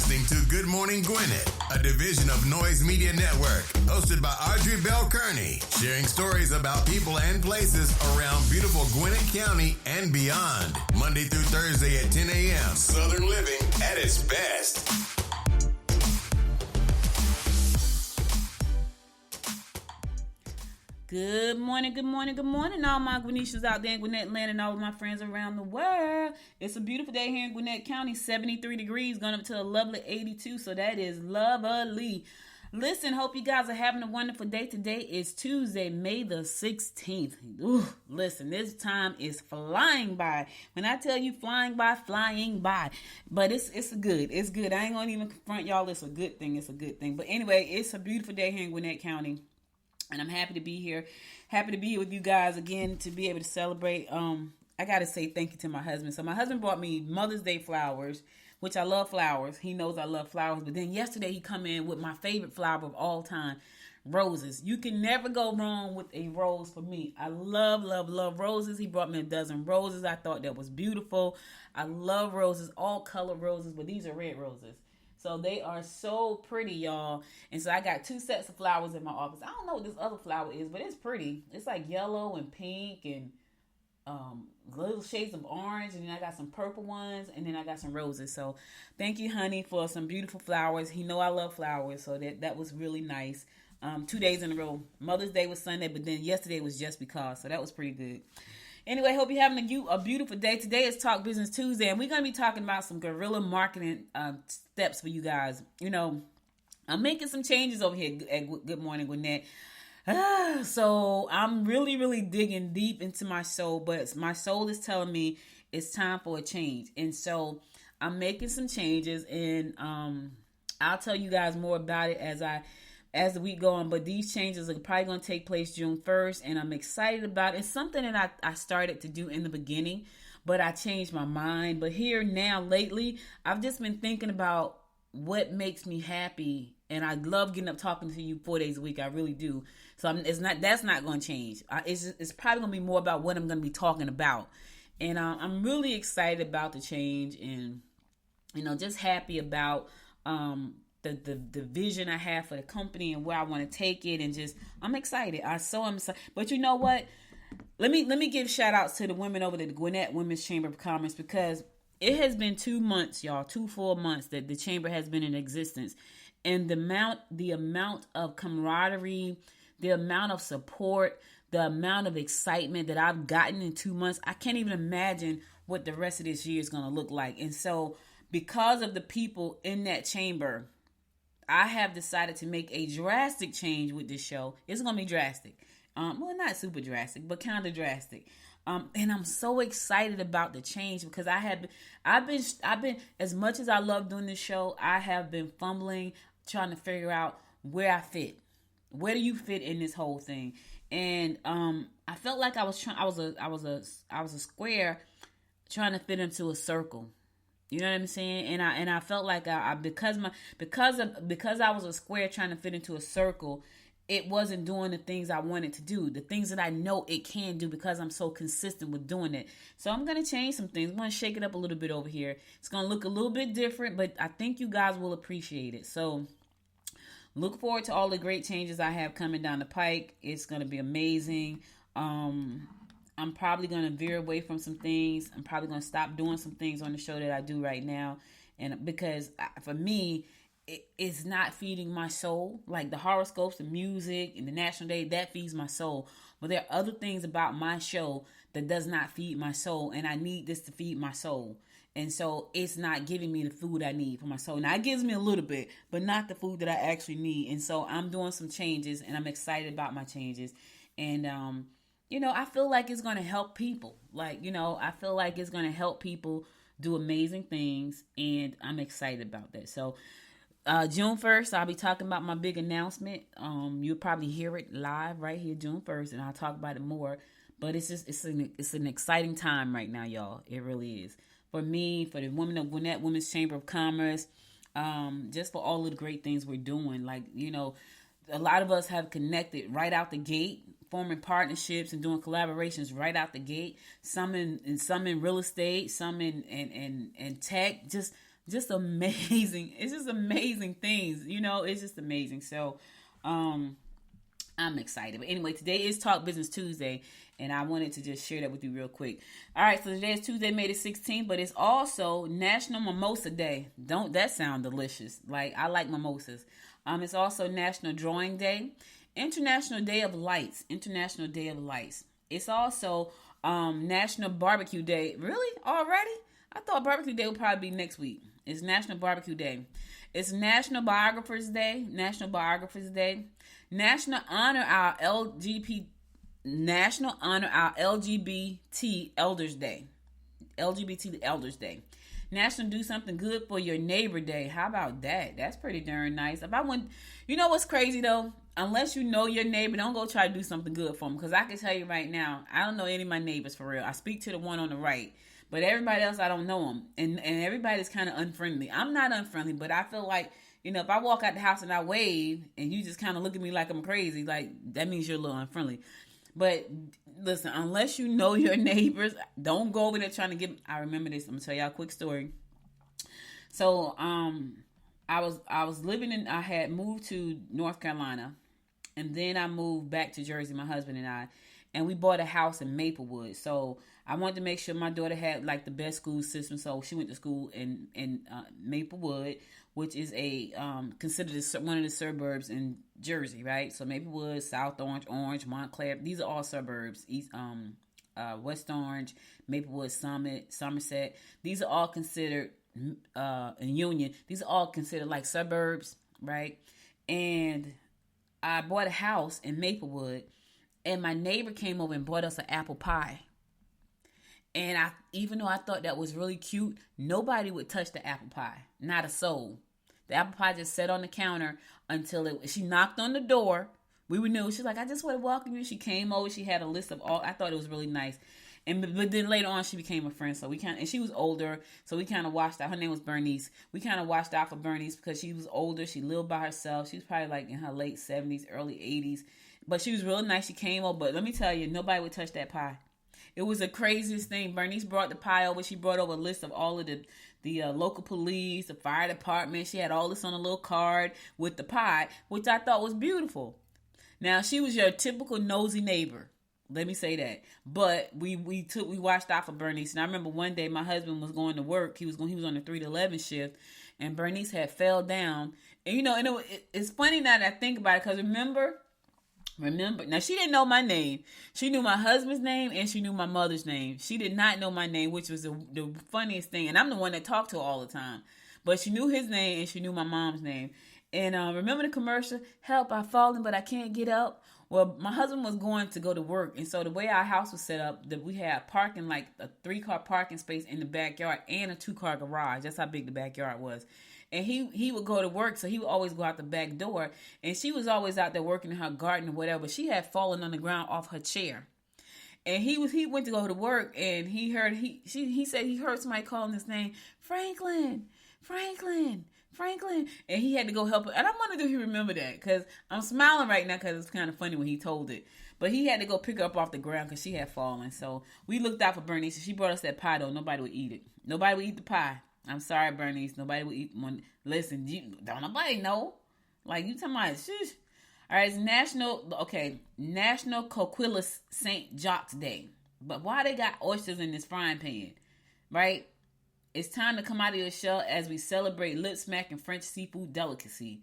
listening to Good Morning Gwinnett, a division of Noise Media Network, hosted by Audrey Bell Kearney, sharing stories about people and places around beautiful Gwinnett County and beyond. Monday through Thursday at 10 a.m. Southern living at its best. Good morning, good morning, good morning, all my Gwinnetians out there in Gwinnett land and all of my friends around the world. It's a beautiful day here in Gwinnett County, 73 degrees, going up to a lovely 82, so that is lovely. Listen, hope you guys are having a wonderful day. Today is Tuesday, May the 16th. Ooh, listen, this time is flying by. When I tell you flying by. But it's good. It's good. I ain't going to even confront y'all. It's a good thing. It's a good thing. But anyway, it's a beautiful day here in Gwinnett County. And I'm happy to be here. Happy to be here with you guys again to be able to celebrate. I got to say thank you to my husband. So my husband brought me Mother's Day flowers, which I love flowers. He knows I love flowers. But then yesterday he come in with my favorite flower of all time, roses. You can never go wrong with a rose for me. I love roses. He brought me a dozen roses. I thought that was beautiful. I love roses, all color roses, but these are red roses. So they are so pretty, y'all. And so I got 2 sets of flowers in my office. I don't know what this other flower is, but it's pretty. It's like yellow and pink and little shades of orange. And then I got some purple ones. And then I got some roses. So thank you, honey, for some beautiful flowers. He know I love flowers. So that was really nice. 2 days in a row. Mother's Day was Sunday, but then yesterday was just because. So that was pretty good. Anyway, hope you're having a beautiful day. Today is Talk Business Tuesday, and we're going to be talking about some guerrilla marketing steps for you guys. You know, I'm making some changes over here at Good Morning Gwinnett. So I'm really digging deep into my soul, but my soul is telling me it's time for a change. And so I'm making some changes, and I'll tell you guys more about it as the week go on, but these changes are probably going to take place June 1st, and I'm excited about it. It's something that I started to do in the beginning, but I changed my mind. But here now, lately, I've just been thinking about what makes me happy, and I love getting up talking to you 4 days a week. I really do. So that's not going to change. It's probably going to be more about what I'm going to be talking about, and I'm really excited about the change, and just happy about the vision I have for the company and where I want to take it, and just I'm excited. I'm excited. But you know what? Let me give shout outs to the women over at the Gwinnett Women's Chamber of Commerce, because it has been 2 months, y'all, 2 full months that the chamber has been in existence, and the amount of camaraderie, the amount of support, the amount of excitement that I've gotten in 2 months, I can't even imagine what the rest of this year is going to look like. And so, because of the people in that chamber, I have decided to make a drastic change with this show. It's going to be drastic. Well, not super drastic, but kind of drastic. And I'm so excited about the change, because I've been, as much as I love doing this show, I have been fumbling, trying to figure out where I fit. Where do you fit in this whole thing? And I felt like I was a square trying to fit into a circle. You know what I'm saying? And I felt like because I was a square trying to fit into a circle, it wasn't doing the things I wanted to do, the things that I know it can do, because I'm so consistent with doing it. So I'm going to change some things. I'm going to shake it up a little bit over here. It's going to look a little bit different, but I think you guys will appreciate it. So look forward to all the great changes I have coming down the pike. It's going to be amazing. I'm probably going to veer away from some things. I'm probably going to stop doing some things on the show that I do right now. And because for me, it's not feeding my soul. Like the horoscopes, the music, and the National Day, that feeds my soul. But there are other things about my show that does not feed my soul. And I need this to feed my soul. And so it's not giving me the food I need for my soul. Now, it gives me a little bit, but not the food that I actually need. And so I'm doing some changes, and I'm excited about my changes. And, I feel like it's going to help people. I feel like it's going to help people do amazing things, and I'm excited about that. So, June 1st, I'll be talking about my big announcement. You'll probably hear it live right here June 1st, and I'll talk about it more. But it's an exciting time right now, y'all. It really is. For me, for the women of Gwinnett Women's Chamber of Commerce, just for all of the great things we're doing. A lot of us have connected right out the gate, forming partnerships and doing collaborations right out the gate. Some in real estate, some in tech. Just just amazing. It's just amazing things, it's just amazing. So, I'm excited. But anyway, today is Talk Business Tuesday, and I wanted to just share that with you real quick. All right, so today is Tuesday, May the 16th, but it's also National Mimosa Day. Don't that sound delicious? Like, I like mimosas. It's also National Drawing Day, International Day of Lights, International Day of Lights. It's also National Barbecue Day. Really? Already? I thought Barbecue Day would probably be next week. It's National Barbecue Day. It's National Biographers Day, National Biographers Day. National Honor Our LGBT Elders Day. LGBT Elders Day. National Do Something Good for Your Neighbor Day. How about that? That's pretty darn nice. You know what's crazy though? Unless you know your neighbor, don't go try to do something good for them. Because I can tell you right now, I don't know any of my neighbors for real. I speak to the one on the right. But everybody else, I don't know them. And everybody's kind of unfriendly. I'm not unfriendly, but I feel like, if I walk out the house and I wave and you just kind of look at me like I'm crazy, like that means you're a little unfriendly. But listen, unless you know your neighbors, don't go over there trying to get. I remember this. I'm going to tell y'all a quick story. So I was living I had moved to North Carolina, and then I moved back to Jersey, my husband and we bought a house in Maplewood. So I wanted to make sure my daughter had like the best school system. So she went to school in Maplewood, which is considered one of the suburbs in Jersey, right? So Maplewood, South Orange, Montclair, these are all suburbs. East, West Orange, Maplewood, Somerset. These are all considered in Union. These are all considered like suburbs, right? And I bought a house in Maplewood, and my neighbor came over and bought us an apple pie. And even though I thought that was really cute, nobody would touch the apple pie. Not a soul. The apple pie just sat on the counter until she knocked on the door. We were new. She's like, I just want to welcome you. She came over. She had a list of all. I thought it was really nice. But then later on, she became a friend. So and she was older. So we kind of watched out. Her name was Bernice. We kind of watched out for Bernice because she was older. She lived by herself. She was probably like in her late 70s, early 80s. But she was real nice. She came over. But let me tell you, nobody would touch that pie. It was the craziest thing. Bernice brought the pie over. She brought over a list of all of the local police, the fire department. She had all this on a little card with the pie, which I thought was beautiful. Now, she was your typical nosy neighbor. Let me say that. But we watched out for Bernice. And I remember one day my husband was going to work. He was on the 3 to 11 shift, and Bernice had fell down. And it's funny now that I think about it, because remember, now she didn't know my name. She knew my husband's name and she knew my mother's name. She did not know my name, which was the funniest thing. And I'm the one that talked to her all the time. But she knew his name and she knew my mom's name. And remember the commercial, help, I've fallen, but I can't get up? Well, my husband was going to go to work. And so the way our house was set up, that we had parking, like a 3-car parking space in the backyard and a 2-car garage. That's how big the backyard was. And he would go to work, so he would always go out the back door. And she was always out there working in her garden or whatever. She had fallen on the ground off her chair. And he went to go to work, and he said he heard somebody calling his name, Franklin. And he had to go help her. And I wonder if he remember that, because I'm smiling right now because it's kind of funny when he told it. But he had to go pick her up off the ground because she had fallen. So we looked out for Bernice. She brought us that pie, though. Nobody would eat it. Nobody would eat the pie. I'm sorry, Bernice. Nobody will eat one. Listen, don't nobody know. Like, you talking about, shush. All right, it's National Coquillus St. Jacques Day. But why they got oysters in this frying pan, right? It's time to come out of your shell as we celebrate lip-smacking French seafood delicacy.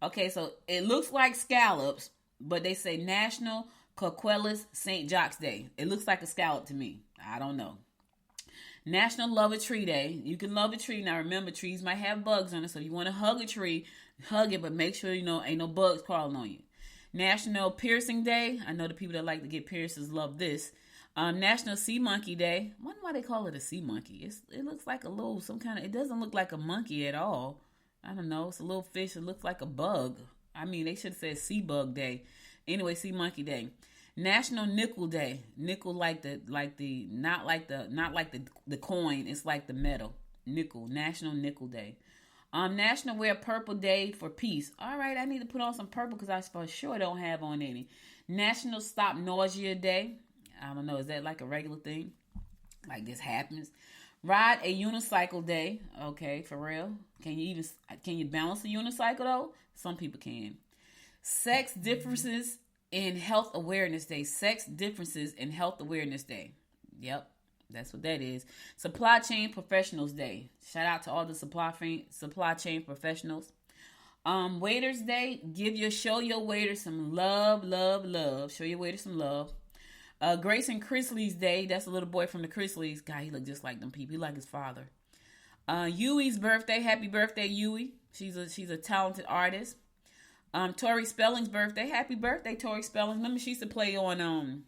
Okay, so it looks like scallops, but they say National Coquillus St. Jacques Day. It looks like a scallop to me. I don't know. National Love a Tree Day. You can love a tree. Now remember, trees might have bugs on it, so if you want to hug a tree, hug it, but make sure ain't no bugs crawling on you. National Piercing Day. I know the people that like to get piercings love this. National Sea Monkey Day. I wonder why they call it a sea monkey. It looks like it doesn't look like a monkey at all. I don't know. It's a little fish. It looks like a bug. I mean, they should have said Sea Bug Day. Anyway, Sea Monkey Day. National Nickel Day. Nickel not like the coin. It's like the metal. Nickel. National Nickel Day. National Wear Purple Day for Peace. All right, I need to put on some purple because I for sure don't have on any. National Stop Nausea Day. I don't know. Is that like a regular thing? Like this happens. Ride a unicycle day. Okay, for real. Can you balance a unicycle though? Some people can. Sex differences in health awareness day. Sex differences in health awareness day. Yep, that's what that is. Supply chain professionals day. Shout out to all the supply chain professionals. Waiters day. Show your waiters some love. Show your waiters some love. Grace and Chrisley's day. That's a little boy from the Chrisleys. God, he look just like them people. He like his father. Yui's birthday. Happy birthday, Yui. She's a talented artist. Tori Spelling's birthday. Happy birthday, Tori Spelling. Remember she used to play on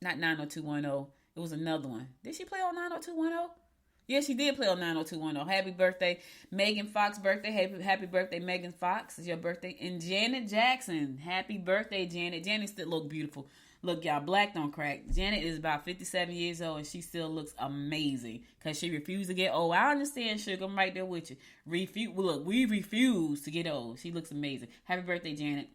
not 90210. It was another one. Did she play on 90210? Yeah, she did play on 90210. Happy birthday, Megan Fox birthday. Happy birthday, Megan Fox. It's your birthday. And Janet Jackson. Happy birthday, Janet. Janet still look beautiful. Look, y'all, black don't crack. Janet is about 57 years old, and she still looks amazing because she refused to get old. I understand, sugar. I'm right there with you. We refuse to get old. She looks amazing. Happy birthday, Janet.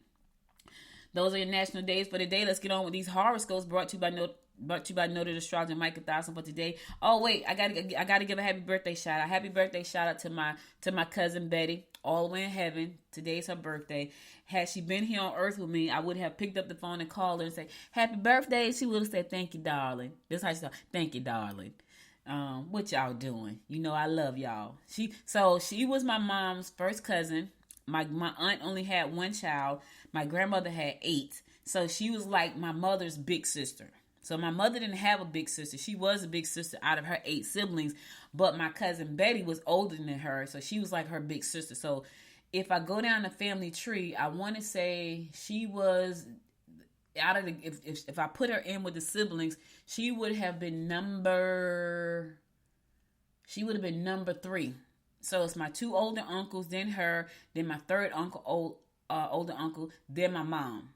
Those are your national days for the day. Let's get on with these horoscopes brought to you by Noted Astrologer Micah 1000 for today. Oh wait, I gotta give a happy birthday shout out. Happy birthday shout out to my cousin Betty, all the way in heaven. Today's her birthday. Had she been here on earth with me, I would have picked up the phone and called her and say happy birthday. She would have said thank you, darling. This is how she said thank you, darling. What y'all doing? You know I love y'all. She was my mom's first cousin. My aunt only had one child. My grandmother had 8. So she was like my mother's big sister. So my mother didn't have a big sister. She was a big sister out of her 8 siblings. But my cousin Betty was older than her. So she was like her big sister. So if I go down the family tree, I want to say she was out of the, if I put her in with the siblings, she would have been number 3. So it's my 2 older uncles, then her, then my 3rd uncle, older uncle, then my mom.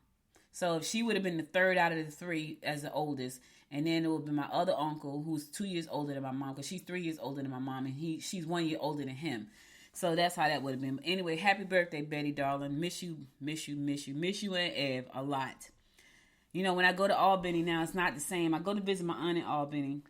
So if she would have been the 3rd out of the 3 as the oldest, and then it would be my other uncle who's 2 years older than my mom, because she's 3 years older than my mom, and she's 1 year older than him. So that's how that would have been. But anyway, happy birthday, Betty, darling. Miss you and Ev a lot. You know, when I go to Albany now, it's not the same. I go to visit my aunt in Albany,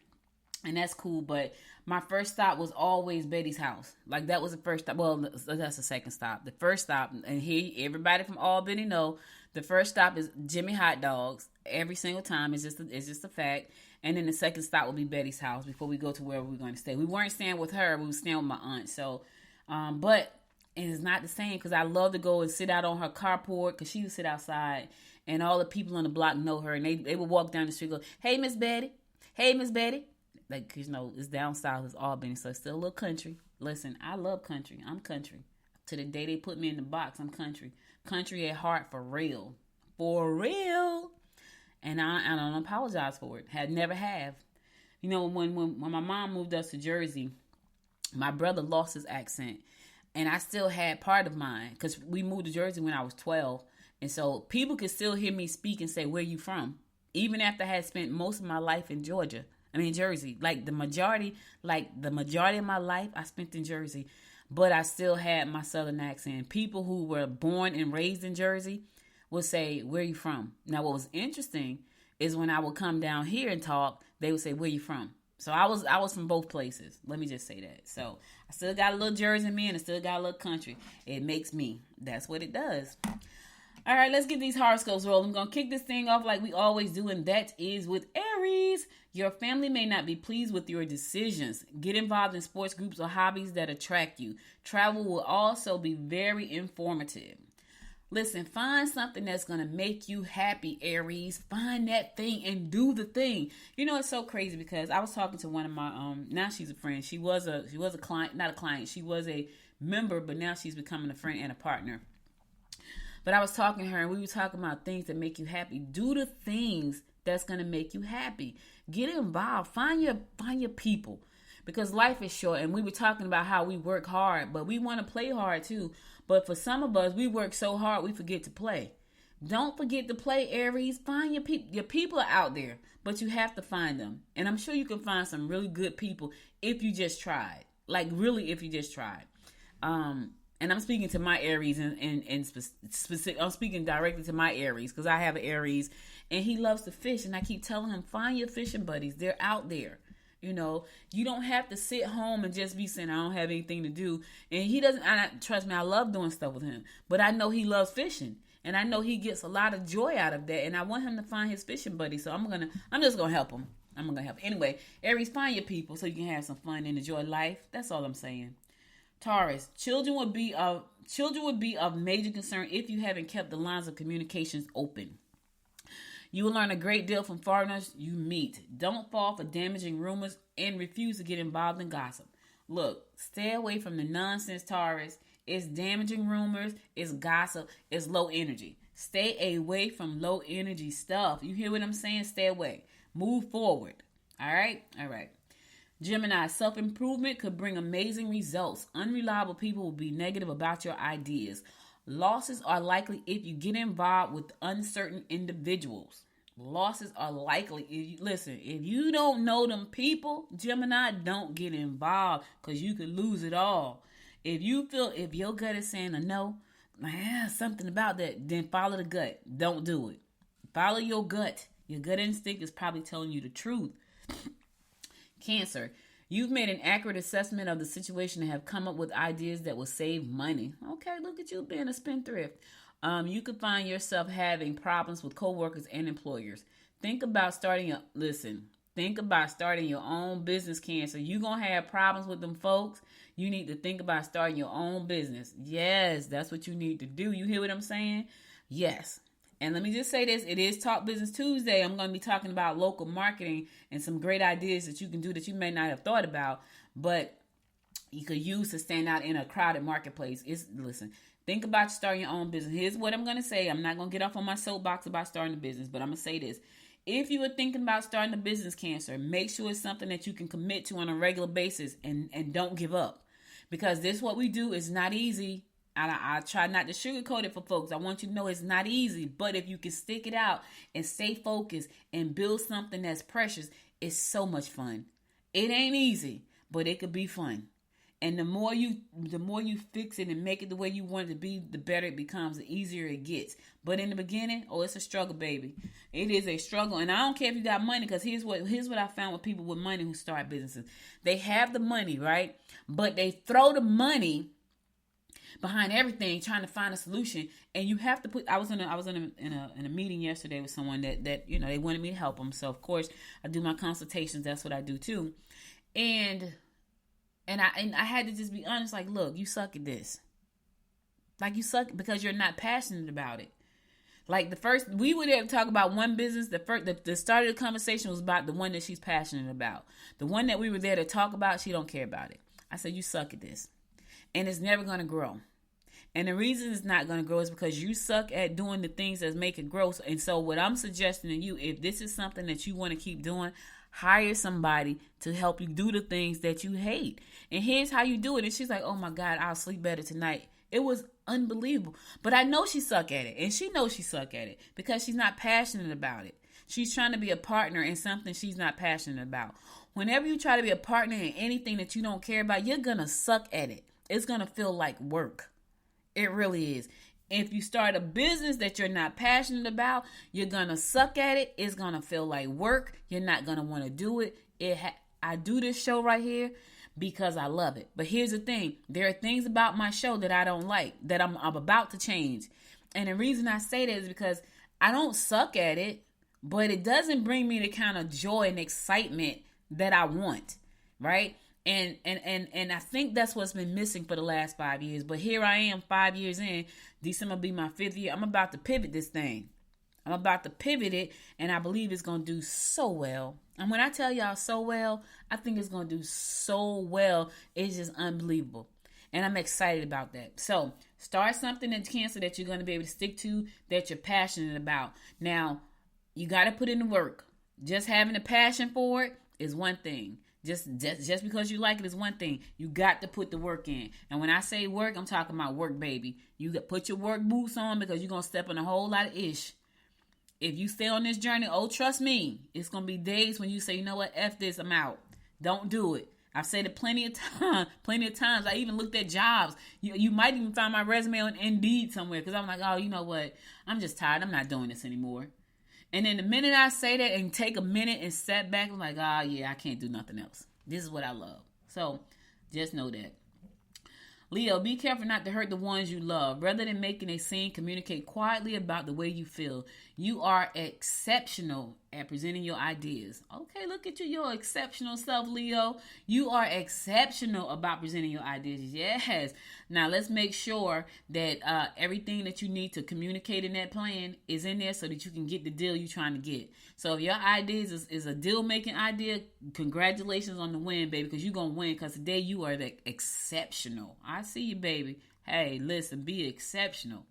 and that's cool, but my first stop was always Betty's house. Like, that was the first stop. Well, that's the second stop. The first stop, and here, everybody from Albany know, the first stop is Jimmy Hot Dogs. Every single time. It's just a fact. And then the second stop will be Betty's house before we go to wherever we're going to stay. We weren't staying with her. We were staying with my aunt. So, but it's not the same because I love to go and sit out on her carport because she would sit outside and all the people on the block know her. And they would walk down the street and go, hey, Miss Betty. Hey, Miss Betty. Like, you know, it's down south, it's Albany, so it's still a little country. Listen, I love country. I'm country. To the day they put me in the box, I'm country. Country at heart, for real. For real. And I don't apologize for it. Never have. You know, when my mom moved us to Jersey, my brother lost his accent. And I still had part of mine, because we moved to Jersey when I was 12. And so people could still hear me speak and say, where you from? Even after I had spent most of my life in Jersey. Like the majority of my life I spent in Jersey, but I still had my southern accent. People who were born and raised in Jersey would say, where you from? Now, what was interesting is when I would come down here and talk, they would say, where you from? So I was from both places. Let me just say that. So I still got a little Jersey in me and I still got a little country. It makes me. That's what it does. All right, let's get these horoscopes rolling. I'm going to kick this thing off like we always do, and that is with Aries. Your family may not be pleased with your decisions. Get involved in sports groups or hobbies that attract you. Travel will also be very informative. Listen, find something that's going to make you happy, Aries. Find that thing and do the thing. You know, it's so crazy because I was talking to one of my, now she's a friend. She was a client, not a client. She was a member, but now she's becoming a friend and a partner. But I was talking to her and we were talking about things that make you happy. Do the things that's going to make you happy. Get involved. Find your people, because life is short. And we were talking about how we work hard, but we want to play hard too. But for some of us, we work so hard we forget to play. Don't forget to play, Aries. Find your people. Your people are out there, but you have to find them. And I'm sure you can find some really good people if you just tried. Like, really, if you just tried. And I'm speaking to my Aries and specific. I'm speaking directly to my Aries because I have an Aries and he loves to fish. And I keep telling him, find your fishing buddies. They're out there. You know, you don't have to sit home and just be saying, I don't have anything to do. And he doesn't, trust me, I love doing stuff with him. But I know he loves fishing. And I know he gets a lot of joy out of that. And I want him to find his fishing buddy. So I'm just going to help him. I'm going to help. Anyway, Aries, find your people so you can have some fun and enjoy life. That's all I'm saying. Taurus, children would be of major concern if you haven't kept the lines of communications open. You will learn a great deal from foreigners you meet. Don't fall for damaging rumors and refuse to get involved in gossip. Look, stay away from the nonsense, Taurus. It's damaging rumors, it's gossip, it's low energy. Stay away from low energy stuff. You hear what I'm saying? Stay away. Move forward. All right? All right. Gemini, self-improvement could bring amazing results. Unreliable people will be negative about your ideas. Losses are likely if you get involved with uncertain individuals. Losses are likely. If you don't know them people, Gemini, don't get involved because you could lose it all. If your gut is saying a no, something about that, then follow the gut. Don't do it. Follow your gut. Your gut instinct is probably telling you the truth. Cancer, you've made an accurate assessment of the situation and have come up with ideas that will save money. Okay, look at you being a spendthrift. You could find yourself having problems with coworkers and employers. Think about starting your own business, Cancer. You're going to have problems with them folks. You need to think about starting your own business. Yes, that's what you need to do. You hear what I'm saying? Yes. And let me just say this. It is Talk Business Tuesday. I'm going to be talking about local marketing and some great ideas that you can do that you may not have thought about, but you could use to stand out in a crowded marketplace. Listen, think about starting your own business. Here's what I'm going to say. I'm not going to get off on my soapbox about starting a business, but I'm going to say this. If you are thinking about starting a business, Cancer, make sure it's something that you can commit to on a regular basis and don't give up. Because this what we do is not easy. I try not to sugarcoat it for folks. I want you to know it's not easy. But if you can stick it out and stay focused and build something that's precious, it's so much fun. It ain't easy, but it could be fun. And the more you fix it and make it the way you want it to be, the better it becomes, the easier it gets. But in the beginning, it's a struggle, baby. It is a struggle. And I don't care if you got money, because here's what I found with people with money who start businesses. They have the money, right? But they throw the money behind everything, trying to find a solution. And you have to I was in a meeting yesterday with someone that they wanted me to help them. So of course I do my consultations. That's what I do too. And I had to just be honest. Like, look, you suck at this. Like, you suck because you're not passionate about it. Like, we were there to talk about one business. The start of the conversation was about the one that she's passionate about. The one that we were there to talk about, she don't care about it. I said, you suck at this. And it's never going to grow. And the reason it's not going to grow is because you suck at doing the things that make it grow. And so what I'm suggesting to you, if this is something that you want to keep doing, hire somebody to help you do the things that you hate. And here's how you do it. And she's like, oh my God, I'll sleep better tonight. It was unbelievable. But I know she suck at it. And she knows she suck at it because she's not passionate about it. She's trying to be a partner in something she's not passionate about. Whenever you try to be a partner in anything that you don't care about, you're going to suck at it. It's going to feel like work. It really is. If you start a business that you're not passionate about, you're going to suck at it. It's going to feel like work. You're not going to want to do it. I do this show right here because I love it. But here's the thing. There are things about my show that I don't like, that I'm about to change. And the reason I say that is because I don't suck at it, but it doesn't bring me the kind of joy and excitement that I want, right? And I think that's what's been missing for the last 5 years. But here I am 5 years in. December will be my 5th year. I'm about to pivot this thing. I'm about to pivot it, and I believe it's going to do so well. And when I tell y'all so well, I think it's going to do so well. It's just unbelievable. And I'm excited about that. So start something in Cancer that you're going to be able to stick to, that you're passionate about. Now, you got to put in the work. Just having a passion for it is one thing. Just because you like it is one thing. You got to put the work in. And when I say work, I'm talking about work, baby. You got put your work boots on, because you're going to step on a whole lot of ish. If you stay on this journey, trust me, it's going to be days when you say, you know what, F this, I'm out. Don't do it. I've said it plenty of times. I even looked at jobs. You might even find my resume on Indeed somewhere, because I'm like, oh, you know what? I'm just tired. I'm not doing this anymore. And then the minute I say that and take a minute and step back, I'm like, yeah, I can't do nothing else. This is what I love. So just know that. Leo, be careful not to hurt the ones you love. Rather than making a scene, communicate quietly about the way you feel. You are exceptional at presenting your ideas. Okay, look at you, your exceptional self, Leo. You are exceptional about presenting your ideas. Yes. Now, let's make sure that everything that you need to communicate in that plan is in there so that you can get the deal you're trying to get. So if your ideas is a deal-making idea, congratulations on the win, baby, because you're going to win because today you are the exceptional. I see you, baby. Hey, listen, be exceptional.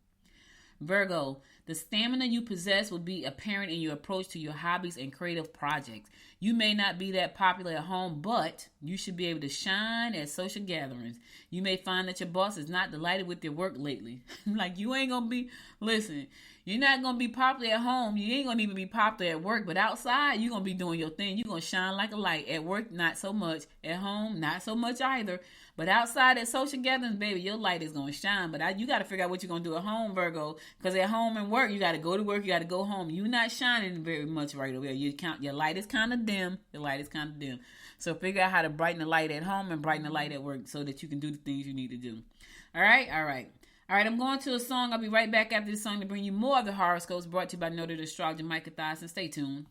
Virgo, the stamina you possess will be apparent in your approach to your hobbies and creative projects. You may not be that popular at home, but you should be able to shine at social gatherings. You may find that your boss is not delighted with your work lately. Like, you ain't going to be, listen, you're not going to be popular at home. You ain't going to even be popular at work, but outside, you're going to be doing your thing. You're going to shine like a light. At work, not so much. At home, not so much either. But outside at social gatherings, baby, your light is going to shine. But you got to figure out what you're going to do at home, Virgo. Because at home and work, you got to go to work. You got to go home. You're not shining very much right away. Your light is kind of dim. Your light is kind of dim. So figure out how to brighten the light at home and brighten the light at work so that you can do the things you need to do. All right? All right. All right, I'm going to a song. I'll be right back after this song to bring you more of the horoscopes brought to you by Noted Astrologer Micah Thyssen. Stay tuned.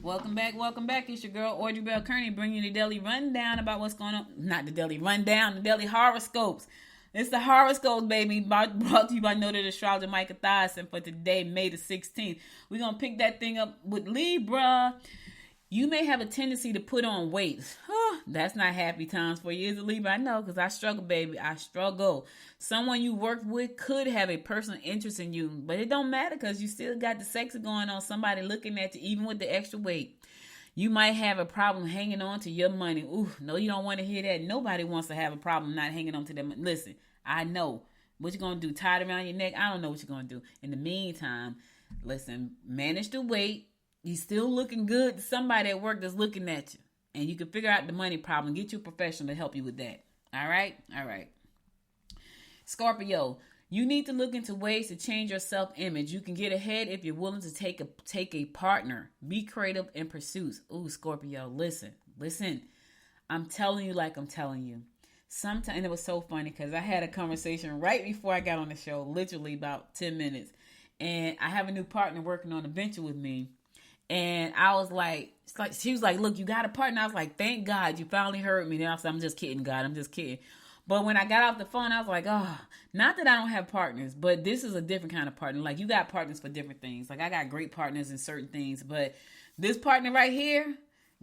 Welcome back, welcome back. It's your girl, Audrey Bell Kearney, bringing you the daily rundown about what's going on. Not the daily rundown, the daily horoscopes. It's the horoscopes, baby, brought to you by noted astrologer Micah Thiessen for today, May the 16th. We're going to pick that thing up with Libra. You may have a tendency to put on weight. That's not happy times for you, is it, Libra? I know, because I struggle, baby. I struggle. Someone you work with could have a personal interest in you, but it don't matter because you still got the sex going on. Somebody looking at you, even with the extra weight. You might have a problem hanging on to your money. Ooh, no, you don't want to hear that. Nobody wants to have a problem not hanging on to them. Listen, I know. What you going to do? Tie it around your neck? I don't know what you're going to do. In the meantime, listen, manage the weight. You still looking good to somebody at work that's looking at you. And you can figure out the money problem. Get you a professional to help you with that. All right? All right. Scorpio, you need to look into ways to change your self-image. You can get ahead if you're willing to take a partner. Be creative in pursuits. Ooh, Scorpio, listen. I'm telling you like I'm telling you. Sometimes, and it was so funny because I had a conversation right before I got on the show, literally about 10 minutes. And I have a new partner working on a venture with me. And I was like, she was like, look, you got a partner. I was like, thank God you finally heard me. Then I was like, I'm just kidding, God. I'm just kidding. But when I got off the phone, I was like, oh, not that I don't have partners, but this is a different kind of partner. Like, you got partners for different things. Like, I got great partners in certain things. But this partner right here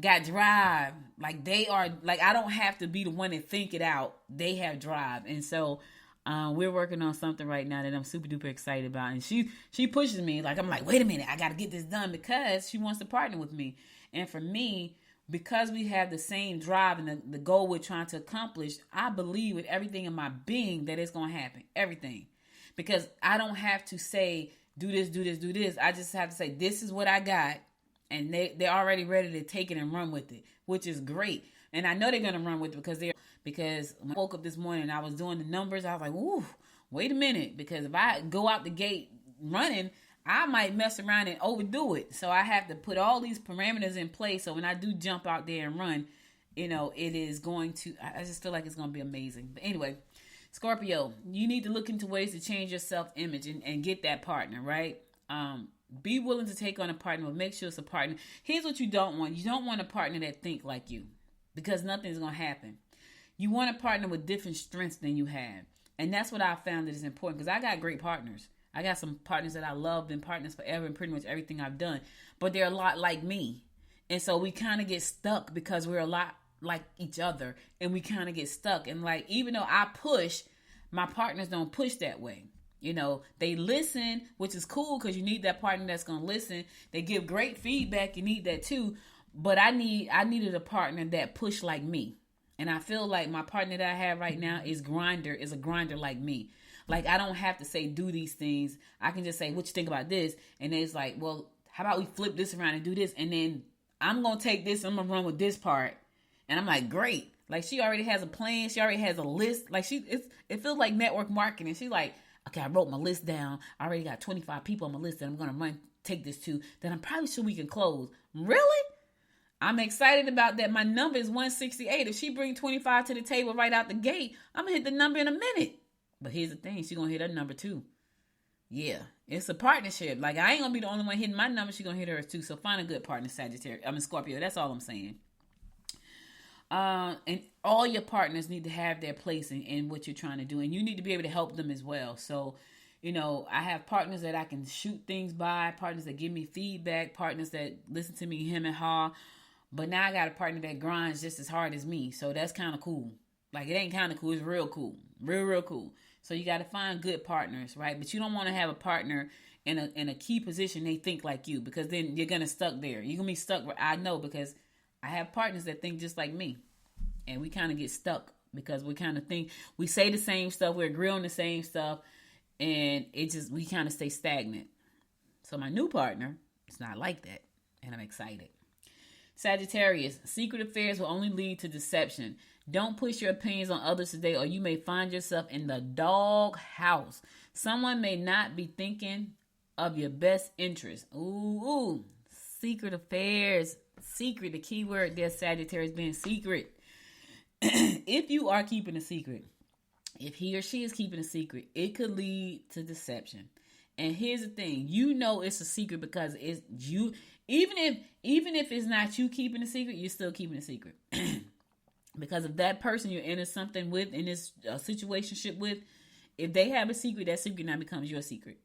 got drive. Like, they are, like, I don't have to be the one to think it out. They have drive. And so we're working on something right now that I'm super duper excited about. And she pushes me. Like, I'm like, wait a minute, I got to get this done because she wants to partner with me. And for me, because we have the same drive and the goal we're trying to accomplish, I believe with everything in my being that it's going to happen. Everything. Because I don't have to say, do this, do this, do this. I just have to say, this is what I got. And they're already ready to take it and run with it, which is great. And I know they're going to run with it because when I woke up this morning and I was doing the numbers, I was like, ooh, wait a minute. Because if I go out the gate running, I might mess around and overdo it. So I have to put all these parameters in place. So when I do jump out there and run, it is going to, I just feel like it's going to be amazing. But anyway, Scorpio, you need to look into ways to change your self-image and get that partner, right? Be willing to take on a partner, but make sure it's a partner. Here's what you don't want. You don't want a partner that think like you because nothing's going to happen. You want a partner with different strengths than you have. And that's what I found that is important because I got great partners. I got some partners that I love, been partners forever in pretty much everything I've done. But they're a lot like me. And so we kind of get stuck because we're a lot like each other. And we kind of get stuck. And like, even though I push, my partners don't push that way. They listen, which is cool because you need that partner that's going to listen. They give great feedback. You need that too. But I needed a partner that pushed like me. And I feel like my partner that I have right now is a grinder like me. Like, I don't have to say, do these things. I can just say, what you think about this? And then it's like, well, how about we flip this around and do this? And then I'm going to take this, I'm going to run with this part. And I'm like, great. Like, she already has a plan. She already has a list. Like, it feels like network marketing. She's like, okay, I wrote my list down. I already got 25 people on my list that I'm going to take this to. Then I'm probably sure we can close. Really? I'm excited about that. My number is 168. If she bring 25 to the table right out the gate, I'm going to hit the number in a minute. But here's the thing. She's going to hit her number too. Yeah. It's a partnership. Like, I ain't going to be the only one hitting my number. She's going to hit hers too. So find a good partner, Scorpio. That's all I'm saying. And all your partners need to have their place in what you're trying to do. And you need to be able to help them as well. So, I have partners that I can shoot things by, partners that give me feedback, partners that listen to me, him and her. But now I got a partner that grinds just as hard as me. So that's kind of cool. Like, it ain't kind of cool. It's real cool. Real cool. So you got to find good partners, right? But you don't want to have a partner in a key position they think like you, because then you're going to stuck there. You're going to be stuck where I know, because I have partners that think just like me. And we kind of get stuck because we kind of think, we say the same stuff. We agree on the same stuff. And we kind of stay stagnant. So my new partner, it's not like that. And I'm excited. Sagittarius, secret affairs will only lead to deception. Don't push your opinions on others today, or you may find yourself in the dog house. Someone may not be thinking of your best interest. Ooh, secret affairs. Secret, the key word there, Sagittarius, being secret. If you are keeping a secret, if he or she is keeping a secret, it could lead to deception. And here's the thing, it's a secret because Even if it's not you keeping the secret, you're still keeping the secret. Because if that person you're in something with, in this situationship with, if they have a secret, that secret now becomes your secret.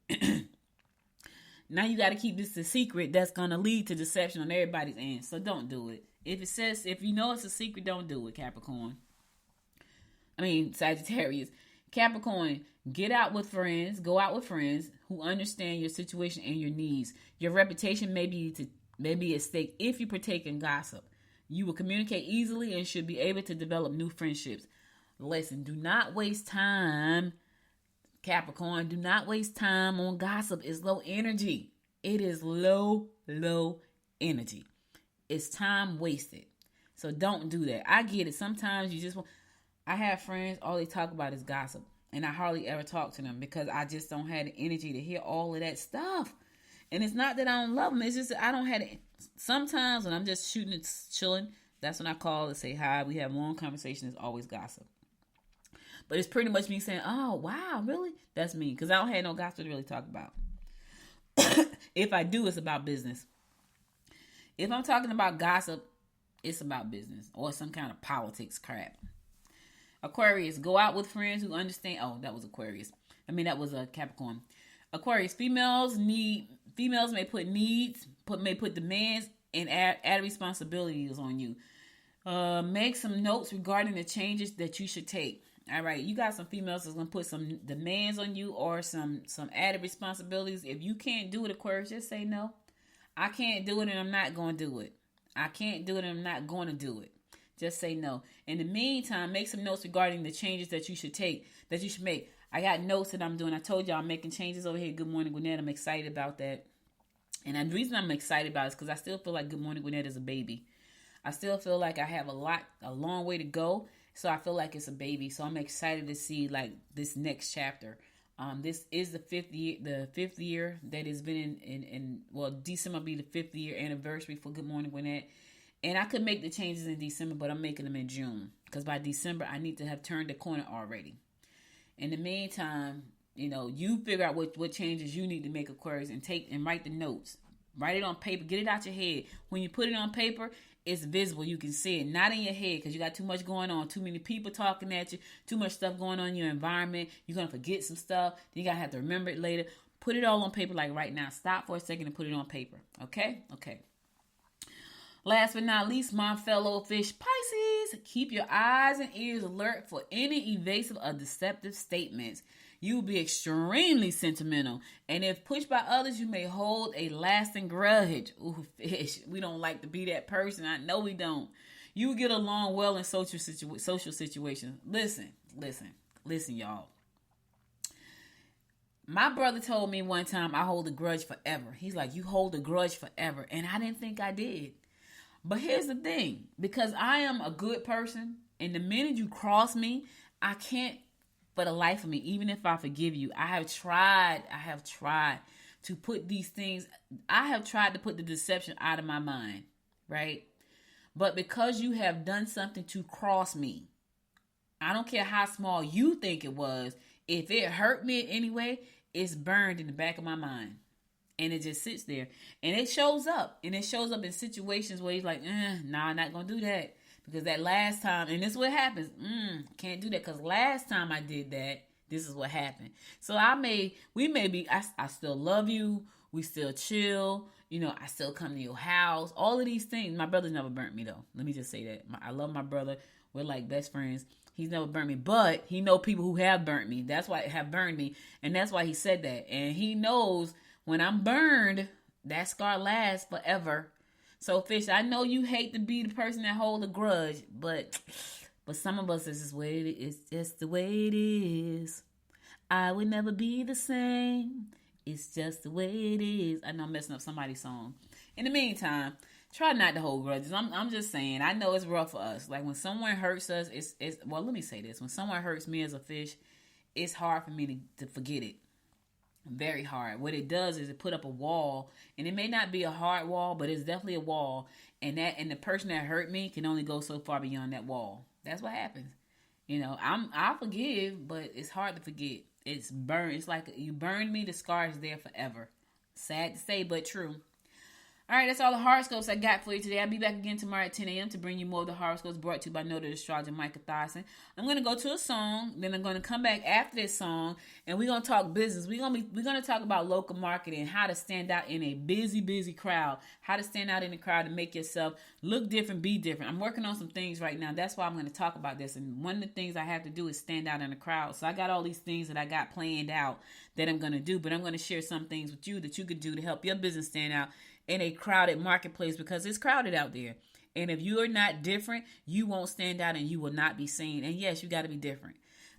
Now you got to keep this a secret that's going to lead to deception on everybody's end. So don't do it. If you know it's a secret, don't do it, Capricorn. Sagittarius. Capricorn, get out with friends, go out with friends who understand your situation and your needs. Your reputation may be at stake if you partake in gossip. You will communicate easily and should be able to develop new friendships. Listen, do not waste time, Capricorn. Do not waste time on gossip. It's low energy. It is low energy. It's time wasted. So don't do that. I get it. Sometimes you just want... I have friends, all they talk about is gossip. And I hardly ever talk to them because I just don't have the energy to hear all of that stuff. And it's not that I don't love them. It's just that I don't have it. Sometimes when I'm just shooting and chilling, that's when I call and say hi. We have long conversations. It's always gossip. But it's pretty much me saying, oh, wow, really? That's me. Because I don't have no gossip to really talk about. If I do, it's about business. If I'm talking about gossip, it's about business or some kind of politics crap. Aquarius, go out with friends who understand. Oh, that was Aquarius. That was a Capricorn. Aquarius, females may put needs, may put demands, and add responsibilities on you. Make some notes regarding the changes that you should take. All right, you got some females that's gonna put some demands on you or some added responsibilities. If you can't do it, Aquarius, just say no. I can't do it, and I'm not gonna do it. I can't do it, and I'm not gonna do it. Just say no. In the meantime, make some notes regarding the changes that you should make. I got notes that I'm doing. I told y'all I'm making changes over here. Good Morning Gwinnett. I'm excited about that. And the reason I'm excited about it is because I still feel like Good Morning Gwinnett is a baby. I still feel like I have a long way to go. So I feel like it's a baby. So I'm excited to see like this next chapter. This is the fifth year that has been in December will be the 5th year anniversary for Good Morning Gwinnett. And I could make the changes in December, but I'm making them in June. Because by December, I need to have turned the corner already. In the meantime, you figure out what changes you need to make, Aquarius, and write the notes. Write it on paper. Get it out your head. When you put it on paper, it's visible. You can see it. Not in your head because you got too much going on. Too many people talking at you. Too much stuff going on in your environment. You're going to forget some stuff. Then you got to have to remember it later. Put it all on paper like right now. Stop for a second and put it on paper. Okay? Okay. Last but not least, my fellow fish Pisces, keep your eyes and ears alert for any evasive or deceptive statements. You will be extremely sentimental, and if pushed by others, you may hold a lasting grudge. Ooh, fish, we don't like to be that person. I know we don't. You get along well in social situations. Listen, y'all. My brother told me one time I hold a grudge forever. He's like, you hold a grudge forever, and I didn't think I did. But here's the thing, because I am a good person, and the minute you cross me, I can't for the life of me, even if I forgive you. I have tried to put these things, I have tried to put the deception out of my mind, right? But because you have done something to cross me, I don't care how small you think it was, if it hurt me in any way, it's burned in the back of my mind. And it just sits there. And it shows up. And it shows up in situations where he's like, nah, I'm not going to do that. Because that last time, and this is what happens. Can't do that because last time I did that, this is what happened. So I still love you. We still chill. I still come to your house. All of these things. My brother's never burnt me though. Let me just say that. I love my brother. We're like best friends. He's never burnt me, but he know people who have burnt me. That's why have burned me. And that's why he said that. And he knows when I'm burned, that scar lasts forever. So, fish, I know you hate to be the person that hold a grudge, but some of us, this is the way it is. It's just the way it is. I would never be the same. It's just the way it is. I know I'm messing up somebody's song. In the meantime, try not to hold grudges. I'm just saying, I know it's rough for us. Like when someone hurts us, well, let me say this. When someone hurts me as a fish, it's hard for me to forget it. Very hard. What it does is it put up a wall, and it may not be a hard wall, but it's definitely a wall. And the person that hurt me can only go so far beyond that wall. That's what happens. I forgive, but it's hard to forget. It's burned. It's like you burned me. The scar is there forever. Sad to say, but true. All right, that's all the horoscopes I got for you today. I'll be back again tomorrow at 10 a.m. to bring you more of the horoscopes brought to you by noted astrologer Micah Thyssen. I'm going to go to a song, then I'm going to come back after this song, and we're going to talk business. We're going to talk about local marketing, how to stand out in a busy crowd, how to stand out in the crowd and make yourself look different, be different. I'm working on some things right now. That's why I'm going to talk about this. And one of the things I have to do is stand out in the crowd. So I got all these things that I got planned out that I'm going to do, but I'm going to share some things with you that you could do to help your business stand out in a crowded marketplace, because it's crowded out there. And if you are not different, you won't stand out and you will not be seen. And yes, you got to be different.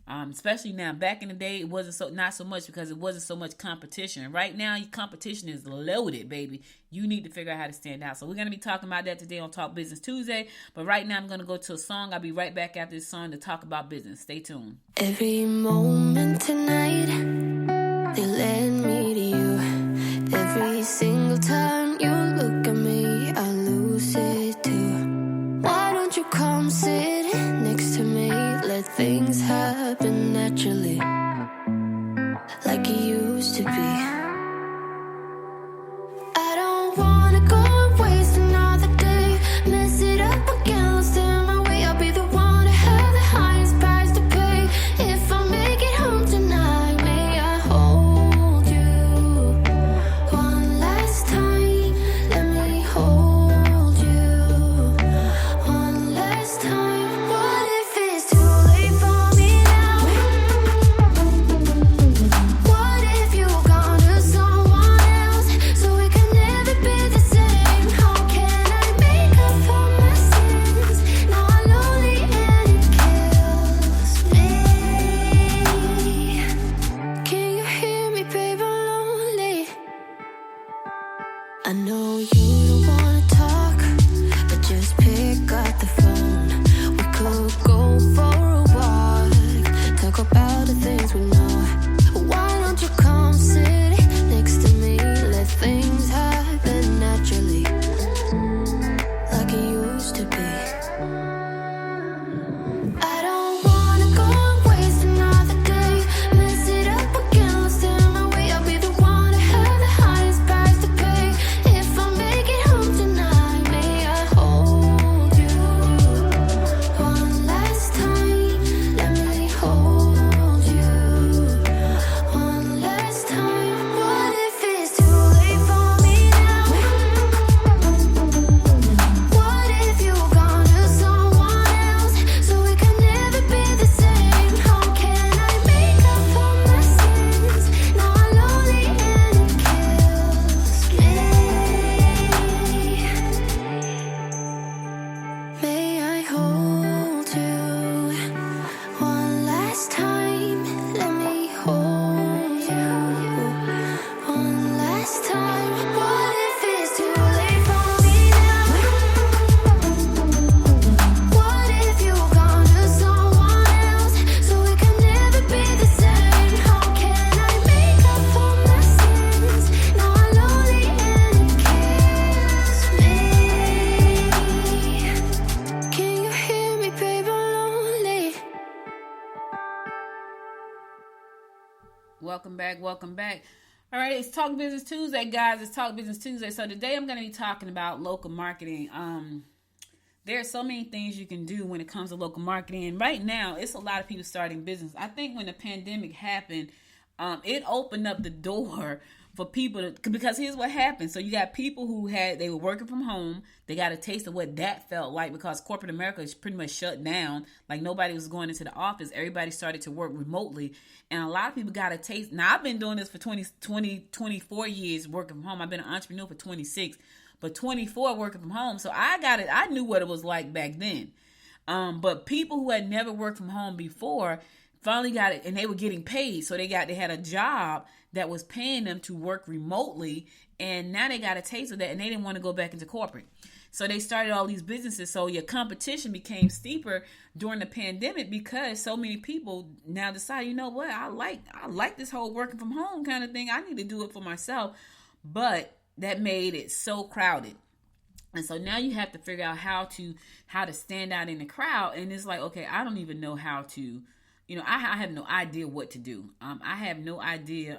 Especially now. Back in the day, it wasn't not so much, because it wasn't so much competition. Right now, your competition is loaded, baby. You need to figure out how to stand out. So we're going to be talking about that today on Talk Business Tuesday. But right now, I'm going to go to a song. I'll be right back after this song to talk about business. Stay tuned. Every moment tonight, they led me to you. Every single time you look at me, I lose it too. Why don't you come sit next to me? Let things happen naturally, like it used to be. I don't wanna go and waste another day, mess it up again, lost in my way. I'll be the one to have the highest price to pay. If I make it home tonight, may I hold you one last time? Let me hold you one last time. What if it's too late for me now? What if you gone to someone else, so we can never be the same? How can I make up for my sins? Now I'm lonely and it kills me. Can you hear me, babe? I'm lonely. I know you don't wanna talk, but just pick up the phone. We could go for a walk, talk about the things we know. Why don't you come sit next to me? Let things happen naturally, like it used to be. I don't wanna go and waste another day, mess it up again, lost in my way. I'll be the one to have the highest price to pay. If I make it home tonight, may I hold you one last time? Let me hold you one last time. What if it's too late for me now? What if you gone to someone else, so we can never be the same? How can I make up for my sins? Now I'm lonely and it kills me. May I hold you one last time? Let me hold you one last time. What if it's too late for me now? What if you gone to someone else, so we can never be the same? How can I make up for my sins? Now I'm lonely and it kills me. Can you hear me, babe? I'm lonely. Welcome back. All right, it's Talk Business Tuesday, guys. It's Talk Business Tuesday. So today I'm going to be talking about local marketing. There are so many things you can do when it comes to local marketing. And right now, it's a lot of people starting business. I think when the pandemic happened, it opened up the door for people to, because here's what happened. So you got people who they were working from home. They got a taste of what that felt like, because corporate America is pretty much shut down. Like, nobody was going into the office. Everybody started to work remotely. And a lot of people got a taste. Now, I've been doing this for 24 years working from home. I've been an entrepreneur for 26, but 24 working from home. So I got it. I knew what it was like back then. But people who had never worked from home before finally got it, and they were getting paid. So they had a job that was paying them to work remotely, and now they got a taste of that, and they didn't want to go back into corporate. So they started all these businesses. So your competition became steeper during the pandemic, because so many people now decide, you know what, I like this whole working from home kind of thing. I need to do it for myself. But that made it so crowded. And so now you have to figure out how to stand out in the crowd. And it's like, okay, I don't even know how to, I have no idea what to do. I have no idea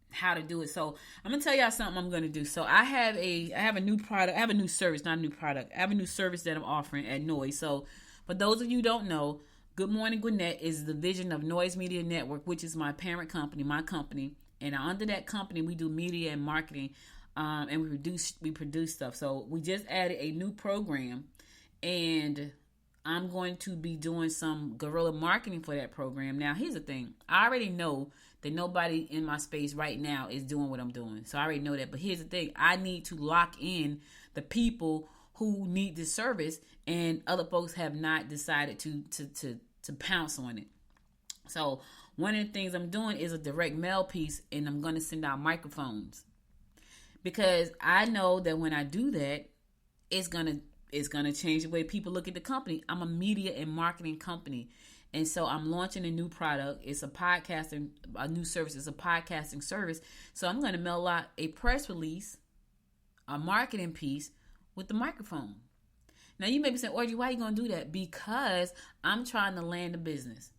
how to do it. So I'm gonna tell y'all something I'm gonna do. So I have a new product. I have a new service, not a new product. I have a new service that I'm offering at Noise. So for those of you who don't know, Good Morning Gwinnett is the vision of Noise Media Network, which is my parent company, my company. And under that company, we do media and marketing, and we produce stuff. So we just added a new program, and I'm going to be doing some guerrilla marketing for that program. Now, here's the thing. I already know that nobody in my space right now is doing what I'm doing. So I already know that. But here's the thing. I need to lock in the people who need this service, and other folks have not decided to pounce on it. So one of the things I'm doing is a direct mail piece, and I'm going to send out microphones, because I know that when I do that, it's gonna change the way people look at the company. I'm a media and marketing company, and so I'm launching a new product. It's a new service. It's a podcasting service. So I'm going to mail out a press release, a marketing piece with the microphone. Now you may be saying, Audrey, why are you going to do that? Because I'm trying to land a business.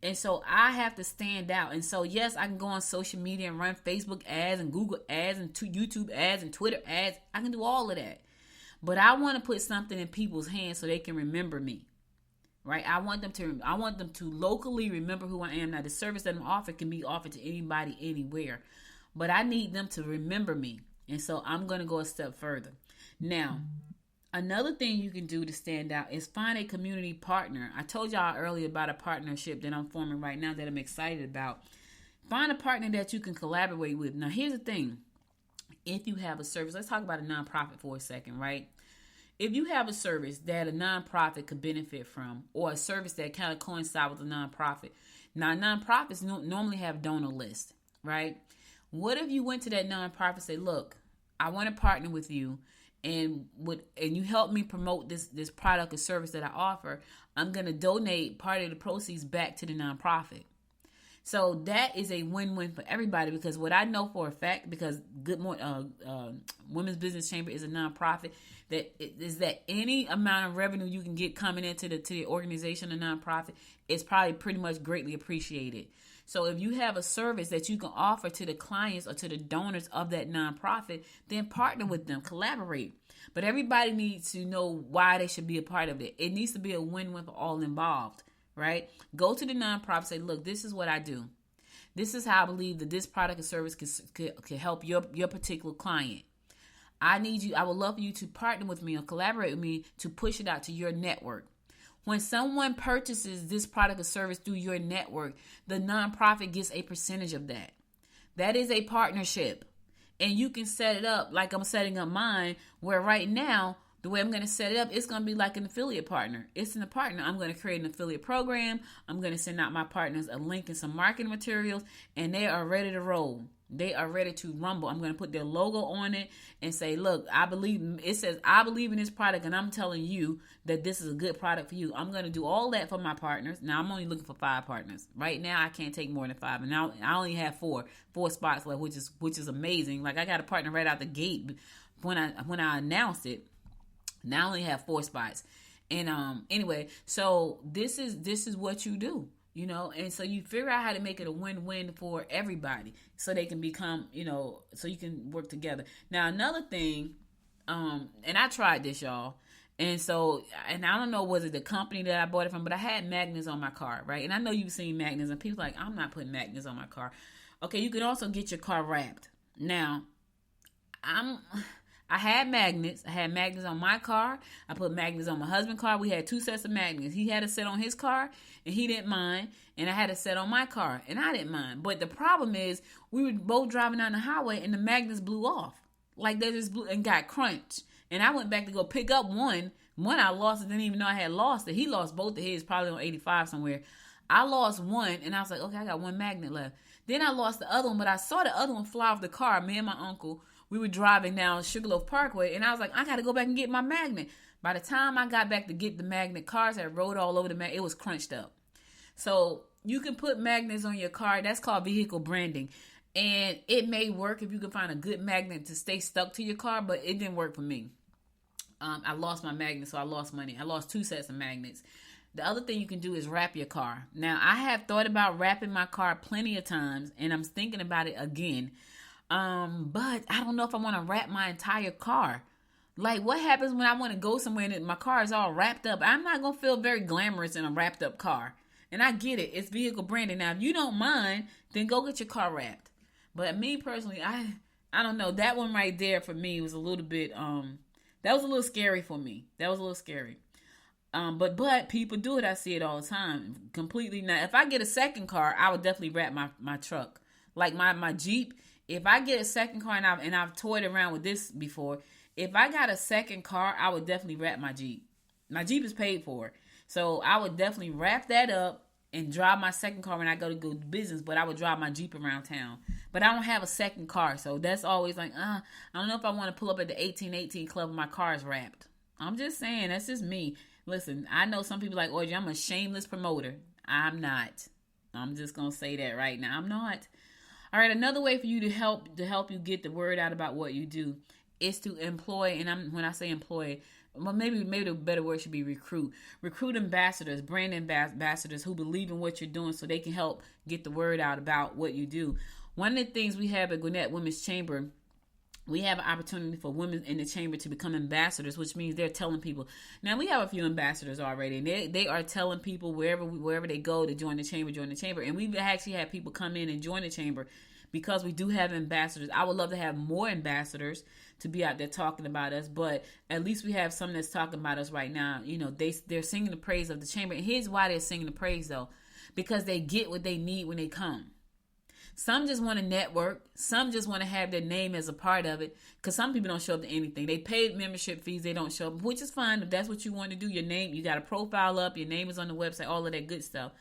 And so I have to stand out. And so, yes, I can go on social media and run Facebook ads and Google ads and YouTube ads and Twitter ads. I can do all of that. But I want to put something in people's hands so they can remember me. Right? I want them to locally remember who I am. Now, the service that I'm offering can be offered to anybody, anywhere. But I need them to remember me. And so I'm going to go a step further. Now, another thing you can do to stand out is find a community partner. I told y'all earlier about a partnership that I'm forming right now that I'm excited about. Find a partner that you can collaborate with. Now, here's the thing. If you have a service, let's talk about a nonprofit for a second, right? If you have a service that a nonprofit could benefit from, or a service that kind of coincides with a nonprofit. Now, nonprofits normally have donor lists, right? What if you went to that nonprofit and say, look, I want to partner with you, and you help me promote this product or service that I offer. I'm going to donate part of the proceeds back to the nonprofit. So that is a win-win for everybody, because what I know for a fact, because Women's Business Chamber is a nonprofit, that any amount of revenue you can get coming into the organization or nonprofit is probably pretty much greatly appreciated. So if you have a service that you can offer to the clients or to the donors of that nonprofit, then partner with them, collaborate. But everybody needs to know why they should be a part of it. It needs to be a win-win for all involved, right? Go to the nonprofit, say, look, this is what I do. This is how I believe that this product or service can help your particular client. I would love for you to partner with me or collaborate with me to push it out to your network. When someone purchases this product or service through your network, the nonprofit gets a percentage of that. That is a partnership. And you can set it up like I'm setting up mine, where right now, the way I'm going to set it up, it's going to be like an affiliate partner. It's a partner. I'm going to create an affiliate program. I'm going to send out my partners a link and some marketing materials, and they are ready to roll. They are ready to rumble. I'm going to put their logo on it and say, look, I believe in this product, and I'm telling you that this is a good product for you. I'm going to do all that for my partners. Now, I'm only looking for 5 partners. Right now, I can't take more than 5. And now I only have 4 spots left, which is amazing. Like, I got a partner right out the gate when I announced it. Now I only have 4 spots. And anyway, so this is what you do. And so you figure out how to make it a win-win for everybody, so they can become, so you can work together. Now, another thing, and I tried this, y'all. And I don't know, was it the company that I bought it from, but I had magnets on my car, right? And I know you've seen magnets, and people are like, I'm not putting magnets on my car. Okay, you can also get your car wrapped. Now, I had magnets. I had magnets on my car. I put magnets on my husband's car. We had 2 sets of magnets. He had a set on his car, and he didn't mind. And I had a set on my car, and I didn't mind. But the problem is, we were both driving down the highway, and the magnets blew off. Like, they just blew and got crunched. And I went back to go pick up one. One I lost and didn't even know I had lost it. He lost both of his, probably on 85 somewhere. I lost one, and I was like, okay, I got 1 magnet left. Then I lost the other one, but I saw the other one fly off the car. Me and my uncle, we were driving down Sugarloaf Parkway, and I was like, I got to go back and get my magnet. By the time I got back to get the magnet, cars had rolled all over the magnet. It was crunched up. So you can put magnets on your car. That's called vehicle branding. And it may work if you can find a good magnet to stay stuck to your car, but it didn't work for me. I lost my magnet, so I lost money. I lost 2 sets of magnets. The other thing you can do is wrap your car. Now, I have thought about wrapping my car plenty of times, and I'm thinking about it again. But I don't know if I want to wrap my entire car. Like, what happens when I want to go somewhere and my car is all wrapped up? I'm not going to feel very glamorous in a wrapped up car. And I get it. It's vehicle branding. Now, if you don't mind, then go get your car wrapped. But me personally, I don't know. That one right there for me was a little bit, that was a little scary for me. That was a little scary. But people do it. I see it all the time. Completely. Now, if I get a second car, I would definitely wrap my truck. Like my Jeep. If I get a second car, and I've toyed around with this before, if I got a second car, I would definitely wrap my Jeep. My Jeep is paid for. So I would definitely wrap that up and drive my second car when I go to business, but I would drive my Jeep around town. But I don't have a second car, so that's always like, I don't know if I want to pull up at the 1818 club and my car is wrapped. I'm just saying, that's just me. Listen, I know some people like, Audrey, I'm a shameless promoter. I'm not. I'm just going to say that right now. I'm not. All right, another way for you to help you get the word out about what you do is to employ, and when I say employ, well, maybe the better word should be recruit. Recruit ambassadors, brand ambassadors who believe in what you're doing so they can help get the word out about what you do. One of the things we have at Gwinnett Women's Chamber, we have an opportunity for women in the chamber to become ambassadors, which means they're telling people. Now, we have a few ambassadors already, and they are telling people wherever they go to join the chamber. And we've actually had people come in and join the chamber because we do have ambassadors. I would love to have more ambassadors to be out there talking about us, but at least we have some that's talking about us right now. You know, they're singing the praise of the chamber. And here's why they're singing the praise, though. Because they get what they need when they come. Some just want to network. Some just want to have their name as a part of it. Because some people don't show up to anything. They paid membership fees. They don't show up, which is fine. If that's what you want to do, your name, you got a profile up. Your name is on the website, all of that good stuff.